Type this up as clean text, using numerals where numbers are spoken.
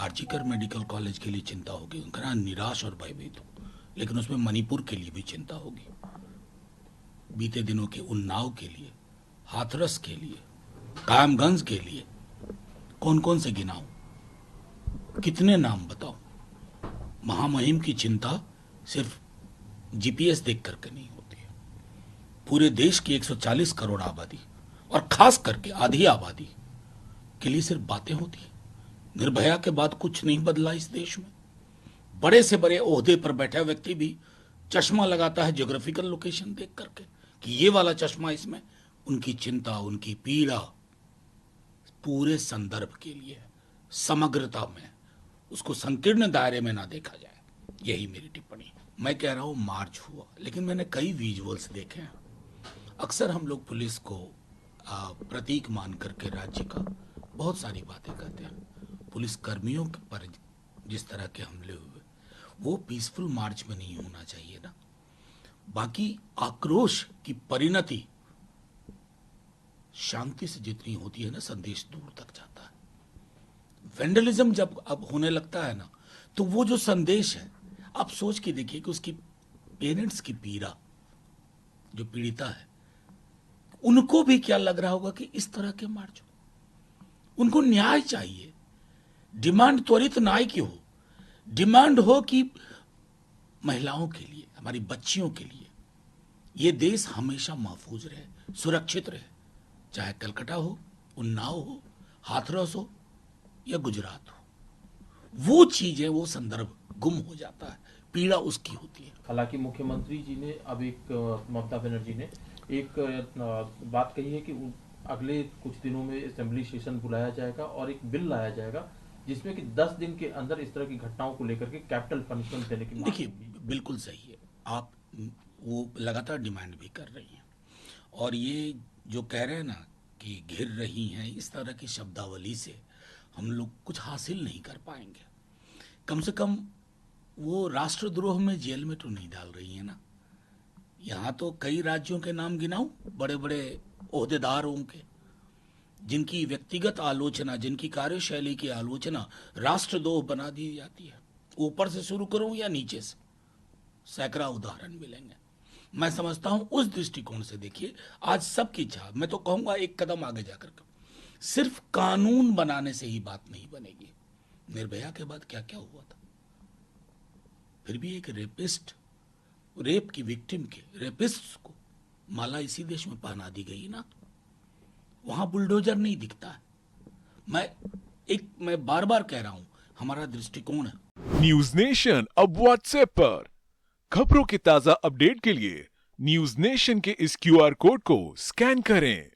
RG Kar medical college के लिए चिंता होगी, उनका निराश और भयभीत हूँ, लेकिन उसमें मणिपुर के लिए भी चिंता होगी, बीते दिनों के उन्नाव के लिए, हाथरस के लिए, कायमगंज के लिए। कौन कौन से गिनाऊं, कितने नाम बताऊं? महामहिम की चिंता सिर्फ जीपीएस देख करके नहीं होती है। पूरे देश की 140 करोड़ आबादी और खास करके आधी आबादी के लिए सिर्फ बातें होती है। निर्भया के बाद कुछ नहीं बदला इस देश में। बड़े से बड़े ओहदे पर बैठा व्यक्ति भी चश्मा लगाता है ज्योग्राफिकल लोकेशन देख करके कि ये वाला चश्मा इसमें। उनकी चिंता, उनकी पीड़ा पूरे संदर्भ के लिए है, समग्रता में, उसको संकीर्ण दायरे में ना देखा जाए। यही मेरी टिप्पणी है। मैं कह रहा हूं मार्च हुआ, लेकिन मैंने कई विजुअल्स देखे हैं। अक्सर हम लोग पुलिस को प्रतीक मान करके राज्य का बहुत सारी बातें कहते हैं। पुलिस कर्मियों पर जिस तरह के हमले हुए, वो पीसफुल मार्च में नहीं होना चाहिए ना। बाकी आक्रोश की परिणति शांति से जितनी होती है ना, संदेश दूर तक जाता है। वेंडलिज्म जब अब होने लगता है ना, तो वो जो संदेश है, आप सोच के देखिए कि उसकी पेरेंट्स की पीड़ा, जो पीड़िता है, उनको भी क्या लग रहा होगा कि इस तरह के मार्च हो। उनको न्याय चाहिए। डिमांड त्वरित न्याय की हो, डिमांड हो कि महिलाओं के लिए, हमारी बच्चियों के लिए ये देश हमेशा महफूज रहे, सुरक्षित रहे, चाहे कलकत्ता हो, उन्नाव हो, हाथरस हो या गुजरात हो। वो चीजें, वो संदर्भ गुम हो जाता है, पीड़ा उसकी होती है। हालांकि मुख्यमंत्री जी ने अब ममता बनर्जी ने एक बात कही है कि अगले कुछ दिनों में असेंबली सेशन बुलाया जाएगा और एक बिल लाया जाएगा जिसमें कि 10 दिन के अंदर इस तरह की घटनाओं को लेकर के कैपिटल पनिशमेंट देने की मांग। देखिए, बिल्कुल सही है, आप वो लगातार डिमांड भी कर रही हैं, और ये जो कह रहे हैं ना कि घिर रही हैं, इस तरह की शब्दावली से हम लोग कुछ हासिल नहीं कर पाएंगे। कम से कम वो राष्ट्रद्रोह में जेल में तो नहीं डाल रही है ना। यहाँ तो कई राज्यों के नाम गिनाऊं, बड़े बड़े ओहदेदारों के, जिनकी व्यक्तिगत आलोचना, जिनकी कार्यशैली की आलोचना राष्ट्रद्रोह बना दी जाती है। ऊपर से शुरू करूं या नीचे से, सैकड़ा उदाहरण मिलेंगे। मैं समझता हूं उस दृष्टिकोण से देखिए, आज सबकी चाह, मैं तो कहूंगा एक कदम आगे जाकर के, सिर्फ कानून बनाने से ही बात नहीं बनेगी। निर्भया के बाद क्या क्या हुआ था, फिर भी एक रेपिस्ट, रेप की विक्टिम के, रेपिस्ट को माला इसी देश में पहना दी गई ना। वहां बुलडोजर नहीं दिखता है। मैं बार बार कह रहा हूं, हमारा दृष्टिकोण है। न्यूज नेशन अब व्हाट्सएप पर खबरों के ताजा अपडेट के लिए न्यूज नेशन के इस क्यूआर कोड को स्कैन करें।